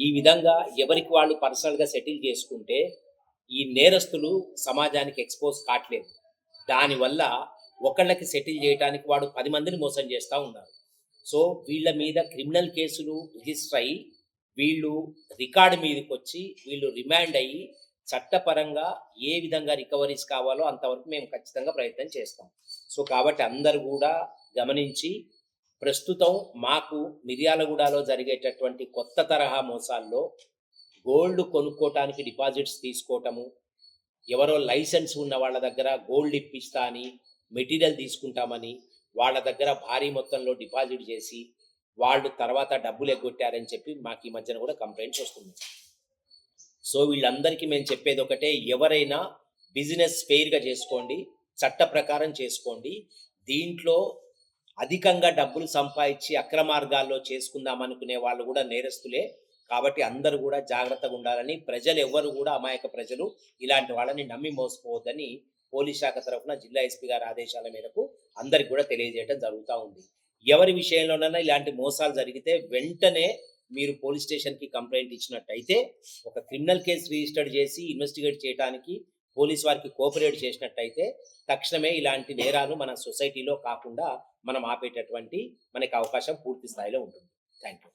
ఈ విధంగా ఎవరికి వాళ్ళు పర్సనల్‌గా సెటిల్ చేసుకుంటే, ఈ నేరస్తులు సమాజానికి ఎక్స్‌పోజ్ కాట్లేదు. దానివల్ల ఒకళ్ళకి సెటిల్ చేయటానికి వాడు 10 మందిని మోసం చేస్తా ఉన్నారు. సో, వీళ్ళ మీద క్రిమినల్ కేసులు రిజిస్టర్ అయ్యి, వీళ్ళు రికార్డ్ మీదకొచ్చి, వీళ్ళు రిమాండ్ అయ్యి, చట్టపరంగా ఏ విధంగా రికవరీస్ కావాలో అంతవరకు మేము ఖచ్చితంగా ప్రయత్నం చేస్తాం. సో, కాబట్టి అందరూ గూడా గమనించి, ప్రస్తుతం మాకు మిర్యాలగూడలో జరిగేటటువంటి కొత్త తరహా మోసాల్లో గోల్డ్ కొనుక్కోటానికి డిపాజిట్స్ తీసుకోవటము, ఎవరో లైసెన్స్ ఉన్న వాళ్ళ దగ్గర గోల్డ్ ఇప్పిస్తా అని, మెటీరియల్ తీసుకుంటామని, వాళ్ళ దగ్గర భారీ మొత్తంలో డిపాజిట్ చేసి, వాళ్ళు తర్వాత డబ్బులు ఎగ్గొట్టారని చెప్పి మాకు ఈ మధ్యన కూడా కంప్లెయింట్స్ వస్తున్నాయి. సో, వీళ్ళందరికీ మేము చెప్పేదొకటే, ఎవరైనా బిజినెస్ ఫెయిర్‌గా చేసుకోండి, చట్ట ప్రకారం చేసుకోండి. దీంట్లో అధికంగా డబ్బులు సంపాదించి అక్రమార్గాల్లో చేసుకుందామనుకునే వాళ్ళు కూడా నేరస్తులే. కాబట్టి అందరూ కూడా జాగ్రత్తగా ఉండాలని, ప్రజలు ఎవ్వరు కూడా అమాయక ప్రజలు ఇలాంటి వాళ్ళని నమ్మి మోసపోవద్దని పోలీస్ శాఖ తరఫున జిల్లా ఎస్పీ గారి ఆదేశాల మేరకు అందరికి కూడా తెలియజేయడం జరుగుతూ ఉంది. ఎవరి విషయంలోనైనా ఇలాంటి మోసాలు జరిగితే వెంటనే మీరు పోలీస్ స్టేషన్‌కి కంప్లెయింట్ ఇచ్చినట్టయితే, ఒక క్రిమినల్ కేసు రిజిస్టర్ చేసి ఇన్వెస్టిగేట్ చేయడానికి పోలీస్ వారికి కోఆపరేట్ చేసినట్టయితే, తక్షణమే ఇలాంటి నేరాలు మన సొసైటీలో కాకుండా మనం ఆపేటటువంటి మనకి అవకాశం పూర్తి స్థాయిలో ఉంటుంది. Thank you.